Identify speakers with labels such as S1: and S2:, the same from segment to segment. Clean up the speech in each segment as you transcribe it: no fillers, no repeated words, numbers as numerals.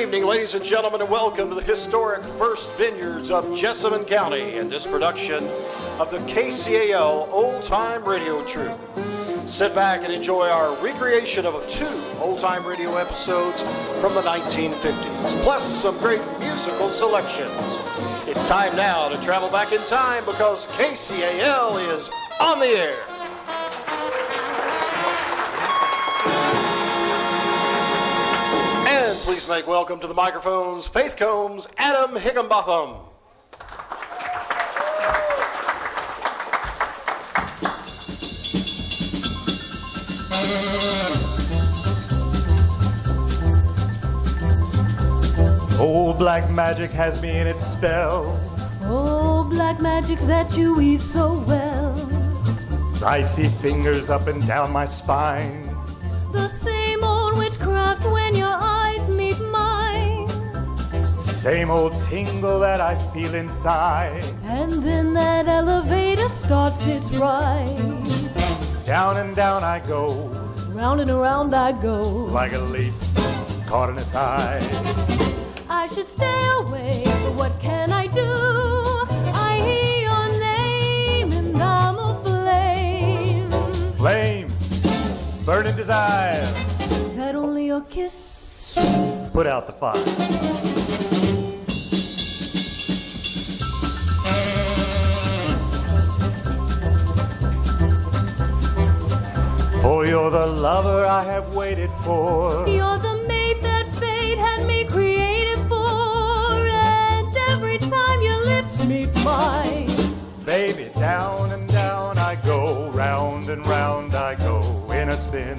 S1: evening, ladies and gentlemen, and welcome to the historic First Vineyards of Jessamine County and this production of the KCAL Old Time Radio Troupe. Sit back and enjoy our recreation of 2 old-time radio episodes from the 1950s, plus some great musical selections. It's time now to travel back in time because KCAL is on the air. And please make welcome to the microphones, Faith Combs, Adam Higginbotham.
S2: Oh, black magic has me in its spell.
S3: Oh, black magic that you weave so well.
S2: Icy fingers up and down my spine.
S3: The same old witchcraft when your eyes meet mine.
S2: Same old tingle that I feel inside.
S3: And then that elevator starts its ride.
S2: Down and down I go.
S3: Round and around I go.
S2: Like a leaf caught in a tide.
S3: I should stay away, but what can I do? I hear your name and I'm aflame.
S2: Flame, burning desire.
S3: That only your kiss
S2: put out the fire. For you're the lover I have waited for.
S3: You're the mate that fate had me created for. And every time your lips meet mine,
S2: baby, down and down I go. Round and round I go. In a spin,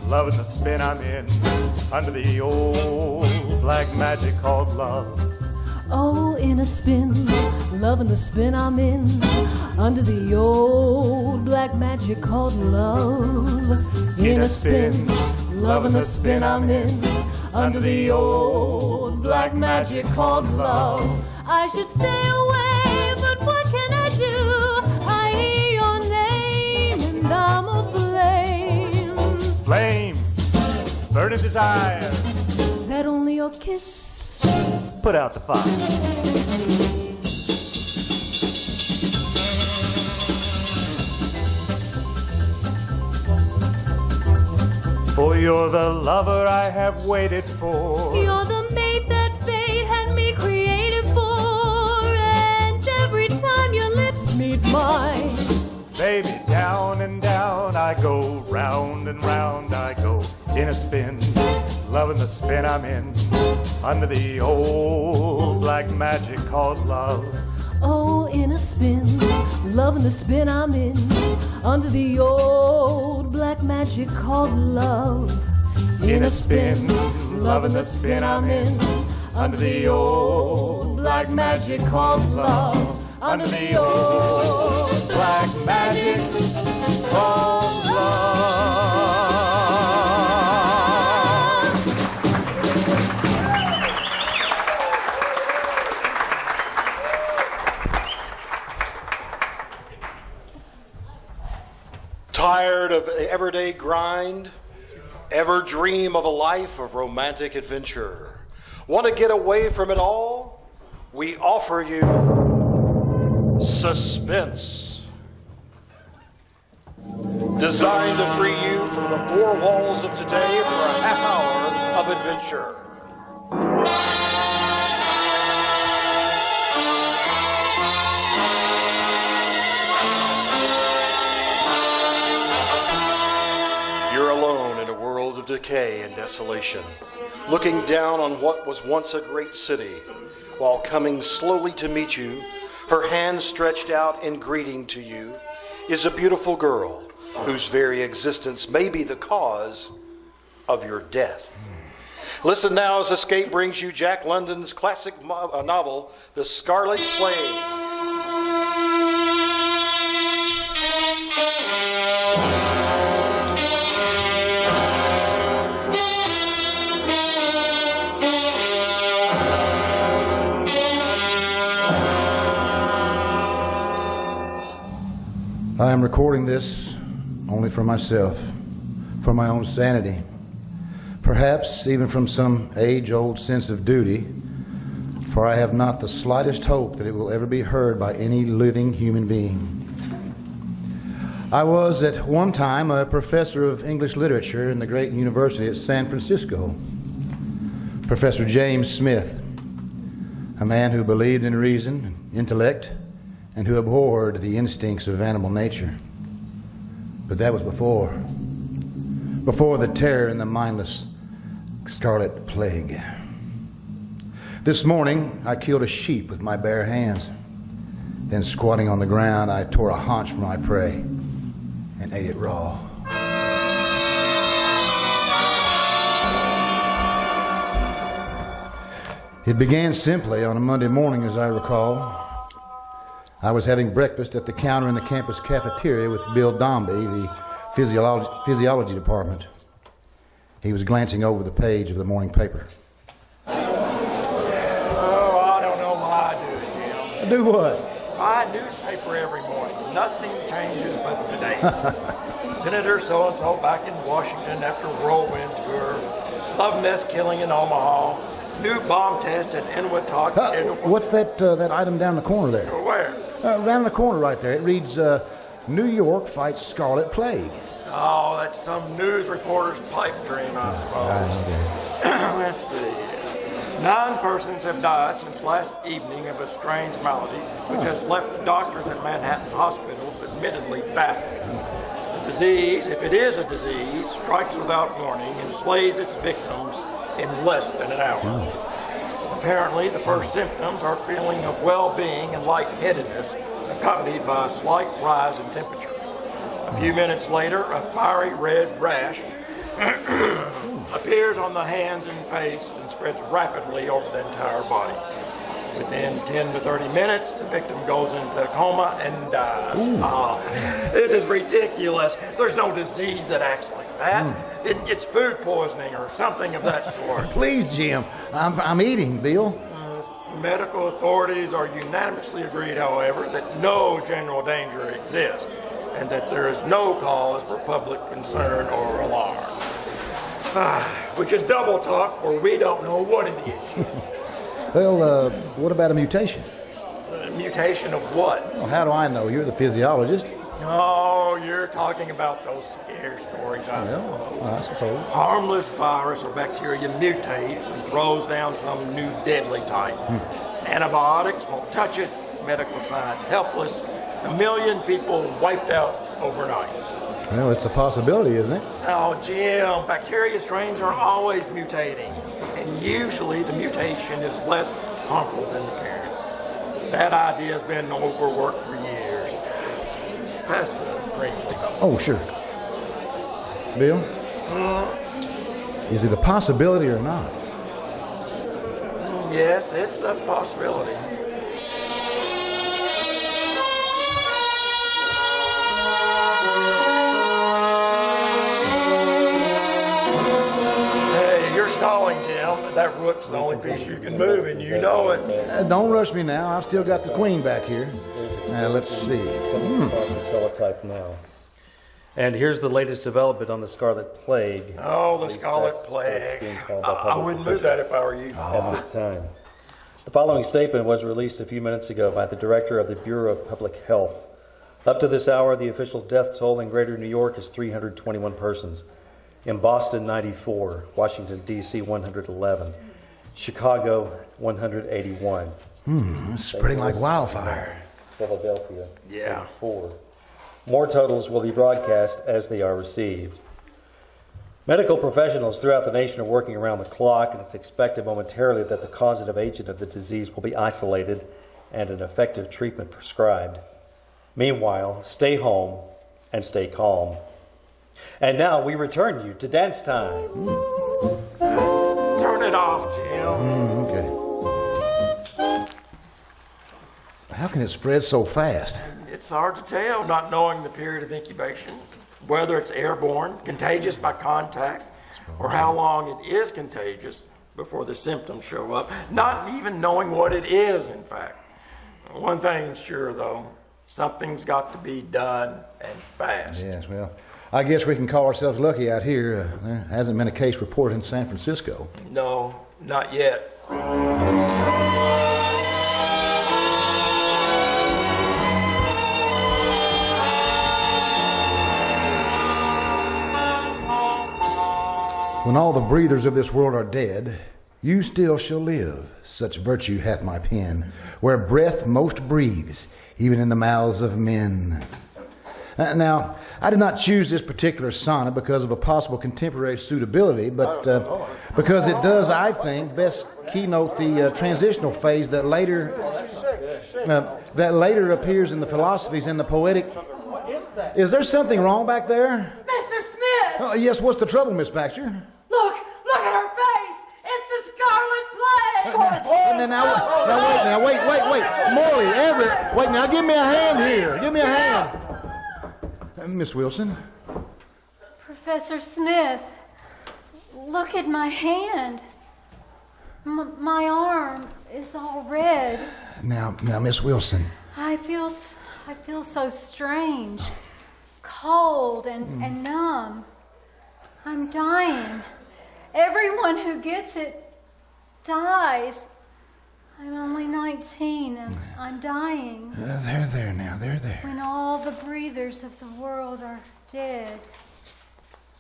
S2: loving the spin I'm in. Under the old black magic called love.
S3: oh, in a spin, loving the spin I'm in. Under the old black magic called love. In a spin, loving the spin I'm in. Under the old black magic called love. I should stay away, but what can I do? I hear your name and I'm aflame.
S2: Flame, burning desire.
S3: That only your kiss
S2: put out the fire. For you're the lover I have waited for.
S3: You're the mate that fate had me created for. And every time your lips meet mine,
S2: baby, down and down I go. Round and round I go. In a spin, loving the spin I'm in. Under the old black magic called love.
S3: oh, in a spin, loving the spin I'm in. Under the old black magic called love.
S2: In a spin, loving the spin I'm in. Under the old black magic called love. Under the old black magic called love.
S1: Tired of the everyday grind? Ever dream of a life of romantic adventure? Want to get away from it all? We offer you Suspense. Designed to free you from the four walls of today for a half hour of adventure. You're alone in a world of decay and desolation, looking down on what was once a great city, while coming slowly to meet you, her hand stretched out in greeting to you, is a beautiful girl whose very existence may be the cause of your death. Listen now as Escape brings you Jack London's classic novel, The Scarlet Plague.
S4: I am recording this only for myself, for my own sanity, perhaps even from some age-old sense of duty, for I have not the slightest hope that it will ever be heard by any living human being. I was at one time a professor of English literature in the great university at San Francisco, Professor James Smith, a man who believed in reason and intellect and who abhorred the instincts of animal nature. But that was before the terror and the mindless Scarlet Plague. This morning, I killed a sheep with my bare hands. Then, squatting on the ground, I tore a haunch from my prey and ate it raw. It began simply on a Monday morning, as I recall. I was having breakfast at the counter in the campus cafeteria with Bill Dombey, the physiology department. He was glancing over the page of the morning paper.
S5: Oh, I don't know why I do it, Jim.
S4: Do what?
S5: Buy a newspaper every morning. Nothing changes but the day. Senator so-and-so back in Washington after whirlwind tour. Love nest killing in Omaha. New bomb test at Enwatog scheduled for...
S4: What's that item down the corner there?
S5: Where?
S4: Around the corner right there. It reads, New York fights Scarlet Plague.
S5: Oh, that's some news reporter's pipe dream, I suppose. Let's see. 9 persons have died since last evening of a strange malady, which has left doctors at Manhattan hospitals admittedly baffled. The disease, if it is a disease, strikes without warning and slays its victims in less than an hour. Apparently, the first symptoms are feeling of well-being and lightheadedness, accompanied by a slight rise in temperature. A few minutes later, a fiery red rash appears on the hands and face and spreads rapidly over the entire body. Within 10 to 30 minutes, the victim goes into a coma and dies. This is ridiculous. There's no disease that acts like that. It's food poisoning or something of that sort.
S4: Please, Jim. I'm eating, Bill.
S5: Medical authorities are unanimously agreed, however, that no general danger exists and that there is no cause for public concern or alarm. Which is double talk, for we don't know what it is.
S4: Well, what about a mutation?
S5: Mutation of what?
S4: Well, how do I know? You're the physiologist.
S5: Oh, you're talking about those scare stories, I suppose.
S4: I suppose.
S5: Harmless virus or bacteria mutates and throws down some new deadly type. Antibiotics won't touch it. Medical science helpless. 1 million people wiped out overnight.
S4: Well, it's a possibility, isn't it?
S5: Oh, Jim, bacteria strains are always mutating, and usually the mutation is less harmful than the parent. That idea has been overworked for years. Pass the drink, please.
S4: Oh, sure. Bill? Is it a possibility or not?
S5: Yes, it's a possibility. Stalling, Jim. That rook's the only piece you can move, and you know it.
S4: Don't rush me now. I've still got the queen back here. Let's see.
S6: Teletype now. And here's the latest development on the Scarlet Plague.
S5: Oh, the Scarlet Plague. I wouldn't move that if I were you.
S6: At this time. The following statement was released a few minutes ago by the Director of the Bureau of Public Health. Up to this hour, the official death toll in Greater New York is 321 persons. In Boston, 94. Washington, D.C., 111. Chicago, 181.
S4: It's spreading like wildfire.
S6: Philadelphia,
S5: Yeah.
S6: 4. More totals will be broadcast as they are received. Medical professionals throughout the nation are working around the clock, and it's expected momentarily that the causative agent of the disease will be isolated and an effective treatment prescribed. Meanwhile, stay home and stay calm. And now we return you to dance time.
S5: Turn it off, Jim.
S4: Okay. How can it spread so fast?
S5: It's hard to tell, not knowing the period of incubation, whether it's airborne, contagious by contact, or how long it is contagious before the symptoms show up, not even knowing what it is, in fact. One thing's sure, though, something's got to be done and fast.
S4: Yes, well, I guess we can call ourselves lucky out here. There hasn't been a case reported in San Francisco.
S5: No, not yet.
S4: When all the breathers of this world are dead, you still shall live. Such virtue hath my pen, where breath most breathes, even in the mouths of men. Now, I did not choose this particular sonnet because of a possible contemporary suitability, but because it does, I think, best keynote the transitional phase that later appears in the philosophies and the poetic. Is there something wrong back there?
S7: Mr. Smith!
S4: Oh, yes, what's the trouble, Miss Baxter?
S7: Look at her face! It's the Scarlet Plague!
S4: Wait. Morley, Everett, wait, now give me a hand here. Give me a hand. Miss Wilson.
S7: Professor Smith, look at my hand. My arm is all red.
S4: Now, Miss Wilson.
S7: I feel so strange, cold and numb. I'm dying. Everyone who gets it dies. I'm only 19 and I'm dying.
S4: There now.
S7: When all the breathers of the world are dead,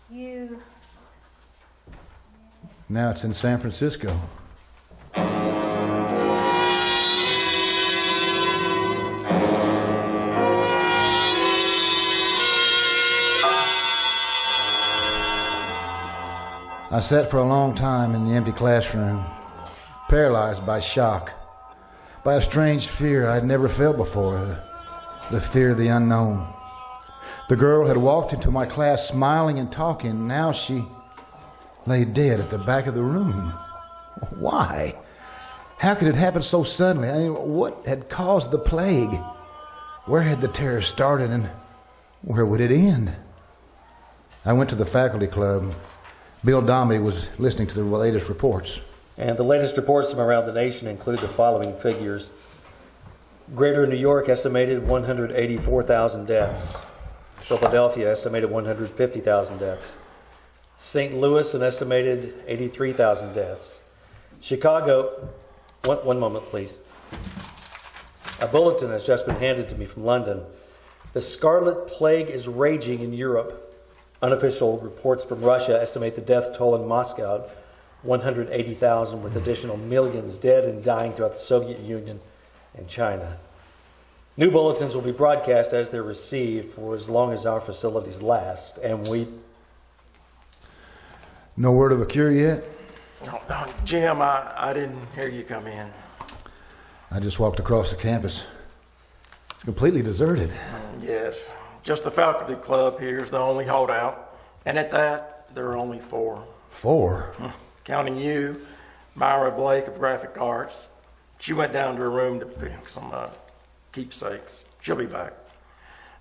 S7: you...
S4: Now it's in San Francisco. I sat for a long time in the empty classroom, paralyzed by shock, by a strange fear I'd never felt before, the fear of the unknown. The girl had walked into my class smiling and talking. Now she lay dead at the back of the room. Why? How could it happen so suddenly? I mean, what had caused the plague? Where had the terror started and where would it end? I went to the faculty club. Bill Dombey was listening to the latest reports.
S6: And the latest reports from around the nation include the following figures. Greater New York estimated 184,000 deaths. Philadelphia estimated 150,000 deaths. St. Louis an estimated 83,000 deaths. Chicago, one moment please. A bulletin has just been handed to me from London. The Scarlet Plague is raging in Europe. Unofficial reports from Russia estimate the death toll in Moscow 180,000, with additional millions dead and dying throughout the Soviet Union and China. New bulletins will be broadcast as they're received for as long as our facilities last, and we...
S4: No word of a cure yet?
S5: No, Jim, I didn't hear you come in.
S4: I just walked across the campus. It's completely deserted.
S5: Yes, just the faculty club here is the only holdout, and at that, there are only 4.
S4: 4?
S5: Counting you, Myra Blake of Graphic Arts. She went down to her room to pick some keepsakes. She'll be back.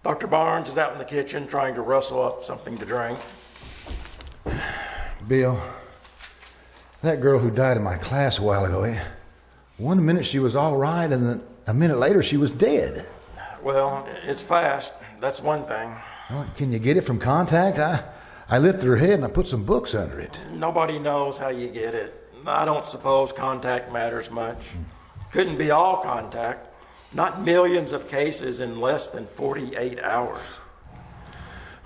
S5: Dr. Barnes is out in the kitchen trying to rustle up something to drink.
S4: Bill, that girl who died in my class a while ago, one minute she was all right, and then a minute later she was dead.
S5: Well, it's fast. That's one thing.
S4: Well, can you get it from contact? I lifted her head and I put some books under it.
S5: Nobody knows how you get it. I don't suppose contact matters much. Couldn't be all contact. Not millions of cases in less than 48 hours.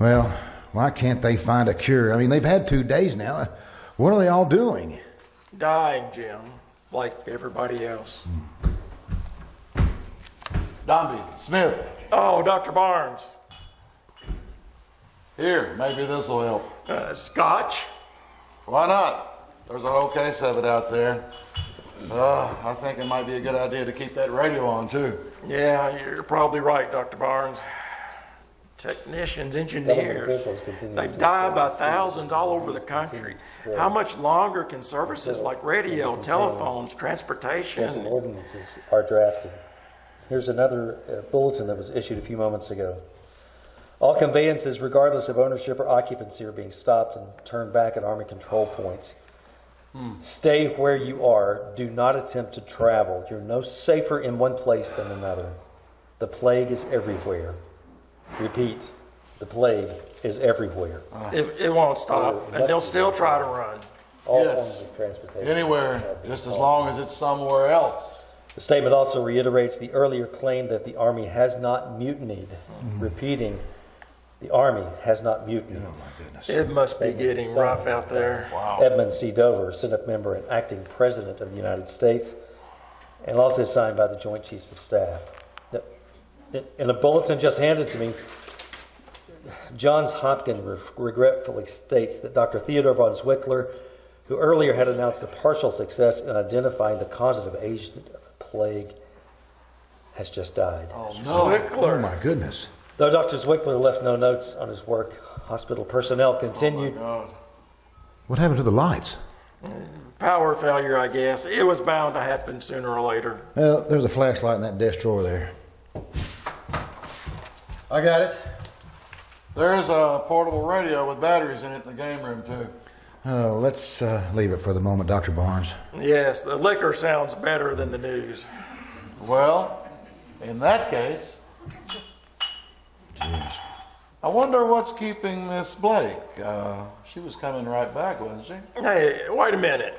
S4: Well, why can't they find a cure? I mean, they've had 2 days now. What are they all doing?
S5: Dying, Jim, like everybody else.
S8: Dombey, Smith.
S5: Oh, Dr. Barnes.
S8: Here, maybe this will help.
S5: Scotch?
S8: Why not? There's a whole case of it out there. I think it might be a good idea to keep that radio on, too.
S5: Yeah, you're probably right, Dr. Barnes. Technicians, engineers, they've died by thousands all over the country. How much longer can services like radio, telephones, transportation...
S6: Ordinances are drafted. Here's another bulletin that was issued a few moments ago. All conveyances, regardless of ownership or occupancy, are being stopped and turned back at Army control points. Stay where you are. Do not attempt to travel. You're no safer in one place than another. The plague is everywhere. Repeat, The plague is everywhere.
S5: It won't stop, and they'll still try to run.
S6: All
S8: Yes.
S6: forms of transportation.
S8: Anywhere, just as long as it's somewhere else.
S6: The statement also reiterates the earlier claim that the Army has not mutinied. Repeating, the Army has not mutinied.
S4: Oh, my goodness.
S5: It must be getting rough out there.
S6: Edmund C. Dover, Senate member and acting President of the United States, and also signed by the Joint Chiefs of Staff. In a bulletin just handed to me, Johns Hopkins regretfully states that Dr. Theodore von Zwickler, who earlier had announced a partial success in identifying the causative agent of the plague, has just died.
S4: Oh,
S5: Zwickler.
S4: my goodness.
S6: Though Dr. Zwickler left no notes on his work, hospital personnel continued.
S8: God.
S4: What happened to the lights?
S5: Power failure, I guess. It was bound to happen sooner or later.
S4: Well, there's a flashlight in that desk drawer there. I got it.
S8: There's a portable radio with batteries in it in the game room, too.
S4: Let's leave it for the moment, Dr. Barnes.
S5: Yes, the liquor sounds better than the news.
S8: Well, in that case,
S4: Jeez.
S8: I wonder what's keeping Miss Blake. She was coming right back, wasn't she?
S5: Hey, wait a minute.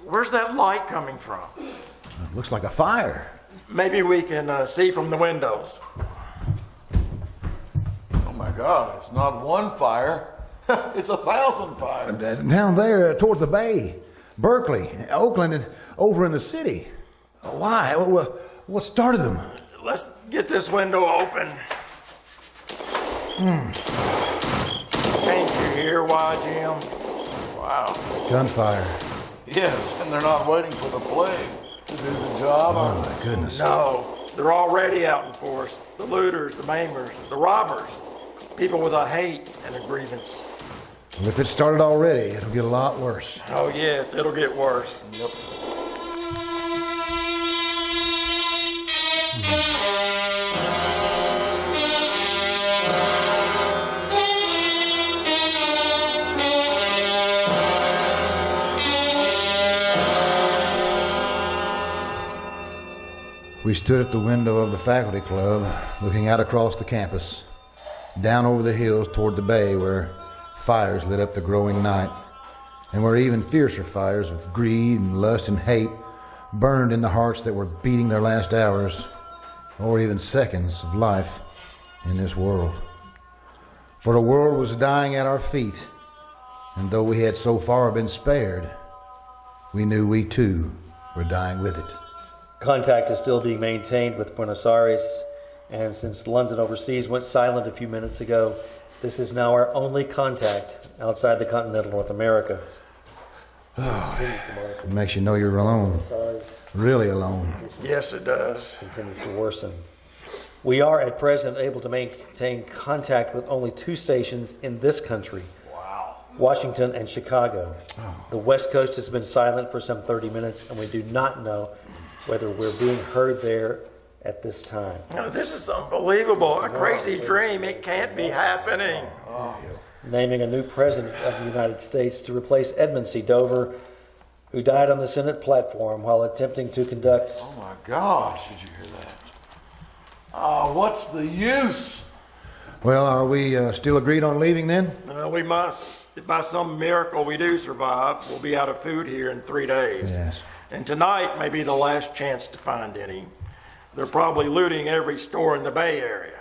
S5: Where's that light coming from?
S4: Looks like a fire.
S5: Maybe we can see from the windows.
S8: Oh my God, it's not one fire. It's 1,000 fires.
S4: Down there toward the bay. Berkeley, Oakland, and over in the city. Why? What started them?
S5: Let's get this window open. Can't you hear why, Jim?
S8: Wow.
S4: Gunfire.
S8: Yes, and they're not waiting for the plague to do the job.
S4: Oh,
S8: are
S4: my goodness.
S5: No, they're already out in force. The looters, the maimers, the robbers. People with a hate and a grievance.
S4: Well, if it started already, it'll get a lot worse.
S5: Oh yes, it'll get worse.
S8: Yep.
S4: We stood at the window of the faculty club, looking out across the campus, down over the hills toward the bay where fires lit up the growing night, and where even fiercer fires of greed and lust and hate burned in the hearts that were beating their last hours or even seconds of life in this world. For the world was dying at our feet, and though we had so far been spared, we knew we too were dying with it.
S6: Contact is still being maintained with Buenos Aires, and since London Overseas went silent a few minutes ago, this is now our only contact outside the continental North America.
S4: It makes you know you're alone, really alone.
S5: Yes, it does.
S6: Continues to worsen. We are at present able to maintain contact with only 2 stations in this country.
S5: Wow.
S6: Washington and Chicago. The West Coast has been silent for some 30 minutes, and we do not know whether we're being heard there at this time.
S5: Oh, this is unbelievable. A crazy dream. It can't be happening.
S6: Naming a new president of the United States to replace Edmund C. Dover, who died on the Senate platform while attempting to conduct...
S8: Oh my gosh, did you hear that? Oh, what's the use?
S4: Well, are we still agreed on leaving then?
S5: We must. If by some miracle we do survive, we'll be out of food here in 3 days.
S4: Yes.
S5: And tonight may be the last chance to find any. They're probably looting every store in the Bay Area.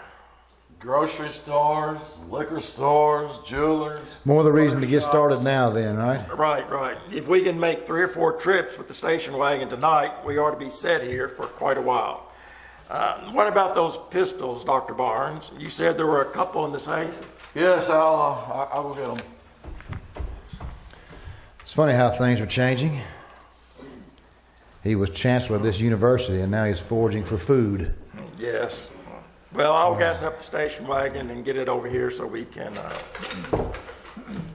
S8: Grocery stores, liquor stores, jewelers.
S4: More the reason to get
S8: shops.
S4: started now then, right?
S5: Right. If we can make 3 or 4 trips with the station wagon tonight, we ought to be set here for quite a while. What about those pistols, Dr. Barnes? You said there were a couple in the safe?
S8: Yes, I will get them.
S4: It's funny how things are changing. He was chancellor of this university, and now he's foraging for food.
S5: Yes. Well, I'll gas up the station wagon and get it over here so we can...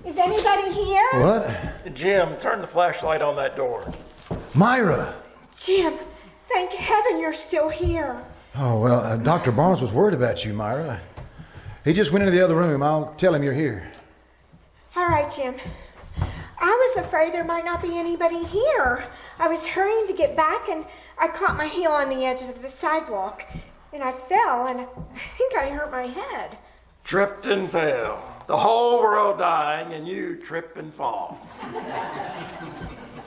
S9: Is anybody here?
S4: What?
S5: Jim, turn the flashlight on that door.
S4: Myra!
S9: Jim, thank heaven you're still here.
S4: Oh, well, Dr. Barnes was worried about you, Myra. He just went into the other room. I'll tell him you're here.
S9: All right, Jim. I was afraid there might not be anybody here. I was hurrying to get back, and I caught my heel on the edge of the sidewalk. And I fell, and I think I hurt my head.
S5: tripped and fell. The whole world dying and you trip and fall.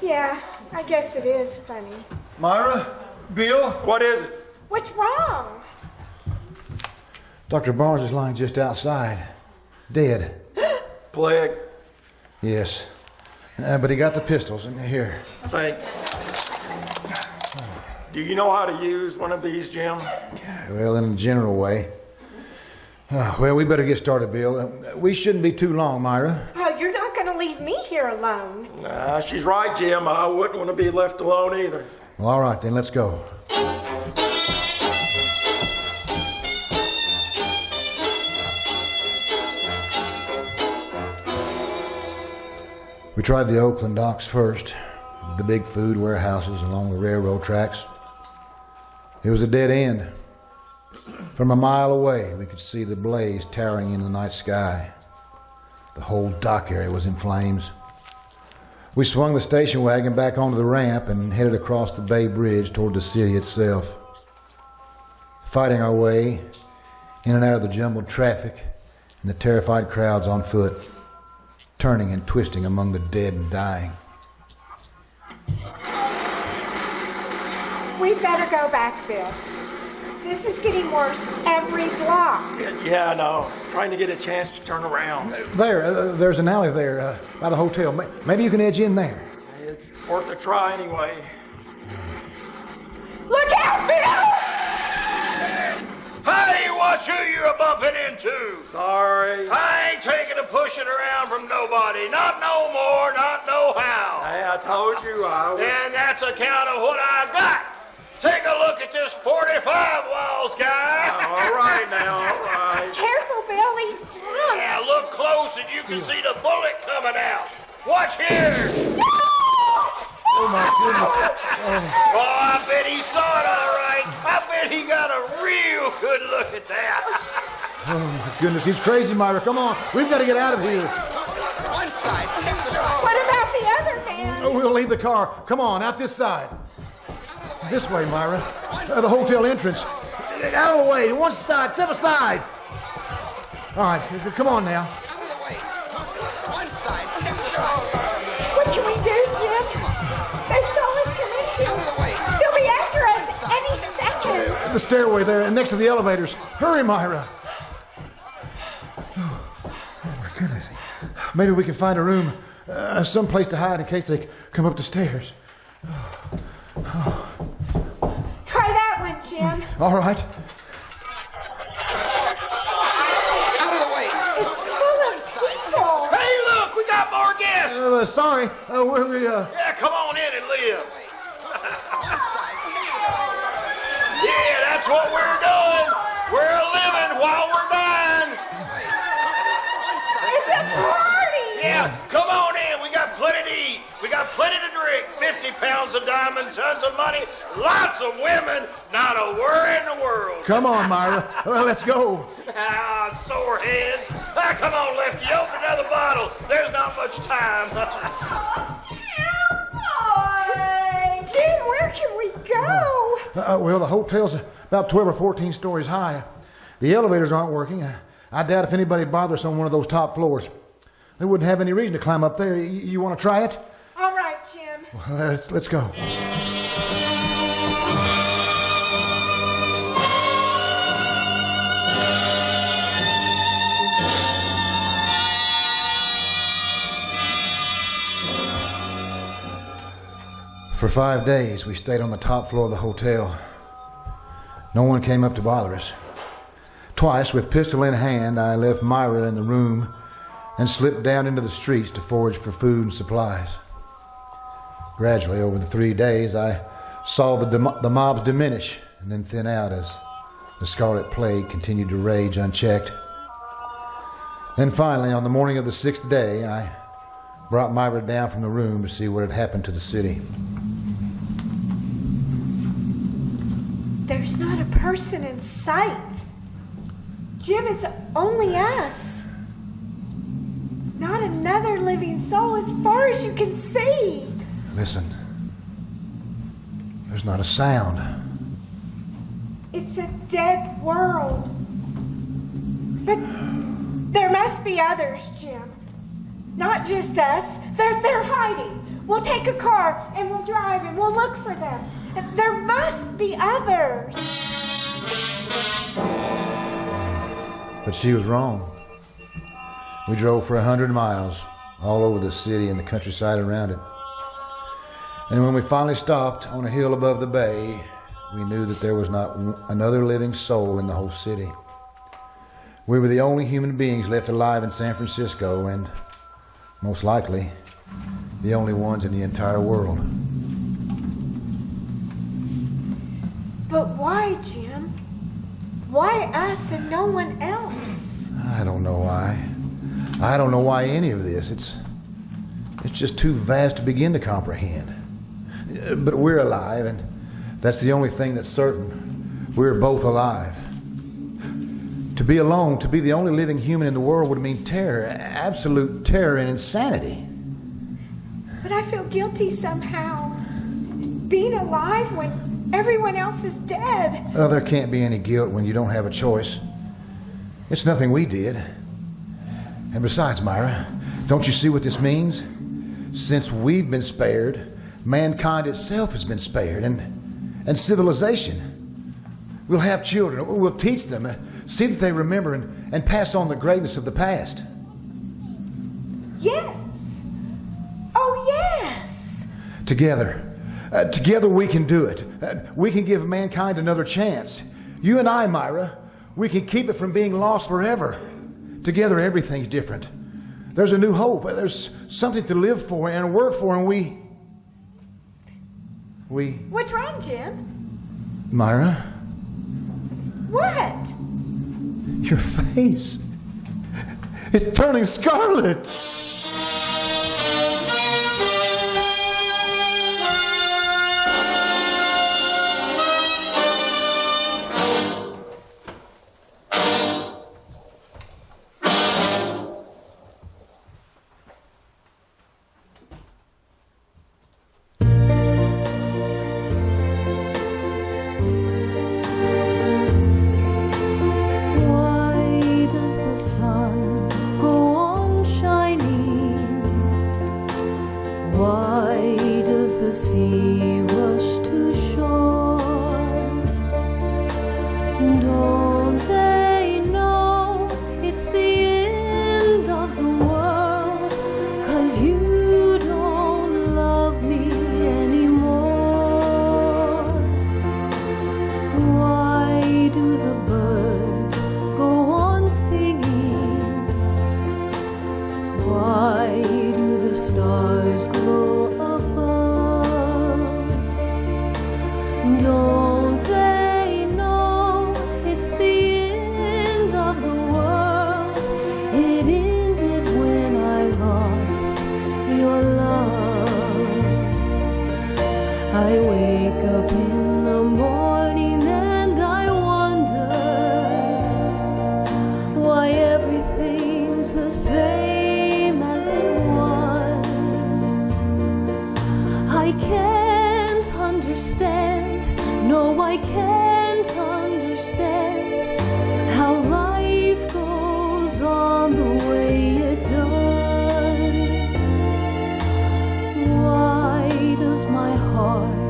S9: Yeah, I guess it is funny.
S4: Myra? Bill?
S5: What is it?
S9: What's wrong?
S4: Dr. Barnes is lying just outside. Dead.
S5: Plague.
S4: Yes. But he got the pistols in here.
S5: Thanks. Do you know how to use one of these, Jim?
S4: Well, in a general way. Well, we better get started, Bill. We shouldn't be too long, Myra.
S9: Oh, you're not going to leave me here alone.
S5: Nah, she's right, Jim. I wouldn't want to be left alone either.
S4: Well, all right, then, let's go. We tried the Oakland docks first, the big food warehouses along the railroad tracks. It was a dead end. From a mile away, we could see the blaze towering in the night sky. The whole dock area was in flames. We swung the station wagon back onto the ramp and headed across the Bay Bridge toward the city itself. Fighting our way in and out of the jumbled traffic and the terrified crowds on foot, turning and twisting among the dead and dying.
S9: We'd better go back, Bill. This is getting worse every block.
S5: Yeah, I know. Trying to get a chance to turn around.
S4: There's an alley there by the hotel. Maybe you can edge in there.
S5: It's worth a try anyway.
S9: Look out, Bill!
S1: Hey, watch who you're bumping into.
S5: Sorry.
S1: I ain't taking a pushing around from nobody. Not no more, not no how.
S5: Hey, I told you I was...
S1: And that's account of what I got. Take a look at this 45 walls, guy.
S5: All right now, all right.
S9: Careful, Bill, he's drunk.
S1: Yeah, look close and you can see the bullet coming out. Watch here.
S4: Oh, my goodness.
S1: Oh, I bet he saw it all right. I bet he got a real good look at that.
S4: Oh, my goodness. He's crazy, Myra. Come on. We've got to get out of here.
S9: What about the other man?
S4: Oh, we'll leave the car. Come on, out this side. This way, Myra. The hotel entrance. Out of the way. One side. Step aside. All right. Come on now.
S9: What can we do, Jim? They saw us come in here. They'll be after us any second.
S4: The stairway there, next to the elevators. Hurry, Myra. Oh, my goodness. Maybe we can find a room, some place to hide in case they come up the stairs.
S9: Try that one, Jim.
S4: All right.
S9: It's full of people.
S1: Hey, look, we got more guests.
S4: Sorry.
S1: Yeah, come on in and live. Yeah, that's what we're doing. We're living while we're dying.
S9: It's a party.
S1: Yeah, come on in. We got plenty to eat. We got plenty to drink. 50 pounds of diamonds, tons of money, lots of women, not a worry in the world.
S4: Come on, Myra. Let's go.
S1: Ah, sore heads. Ah, come on, Lefty, open another bottle. There's not much time.
S9: Jim, where can we go?
S4: Well, the hotel's about 12 or 14 stories high. The elevators aren't working. I doubt if anybody bothers on one of those top floors. They wouldn't have any reason to climb up there. You want to try it?
S9: All right, Jim.
S4: Well, let's go. For 5 days, we stayed on the top floor of the hotel. No one came up to bother us. Twice, with pistol in hand, I left Myra in the room and slipped down into the streets to forage for food and supplies. Gradually, over the 3 days, I saw the mobs diminish and then thin out as the Scarlet Plague continued to rage unchecked. Then finally, on the morning of the 6th day, I brought Myra down from the room to see what had happened to the city.
S9: There's not a person in sight. Jim, it's only us. Not another living soul as far as you can see.
S4: Listen. There's not a sound.
S9: It's a dead world. But There must be others, Jim. Not just us. They're hiding. We'll take a car and we'll drive and we'll look for them. There must be others.
S4: But she was wrong. We drove for 100 miles all over the city and the countryside around it. And when we finally stopped on a hill above the bay, we knew that there was not another living soul in the whole city. We were the only human beings left alive in San Francisco, and most likely the only ones in the entire world.
S9: But why, Jim? Why us and no one else?
S4: I don't know why. I don't know why any of this. It's just too vast to begin to comprehend. But we're alive, and that's the only thing that's certain. We're both alive. To be alone, to be the only living human in the world would mean terror, absolute terror and insanity.
S9: But I feel guilty somehow. Being alive when everyone else is dead.
S4: Oh, there can't be any guilt when you don't have a choice. It's nothing we did. And besides, Myra, don't you see what this means? Since we've been spared, mankind itself has been spared, and civilization. We'll have children. We'll teach them. See that they remember and pass on the greatness of the past.
S9: Yes. Oh, yes.
S4: Together we can do it. We can give mankind another chance. You and I, Myra, we can keep it from being lost forever. Together, everything's different. There's a new hope. There's something to live for and work for, and we...
S9: What's wrong, Jim?
S4: Myra?
S9: What?
S4: Your face. It's turning scarlet.
S3: Why does my heart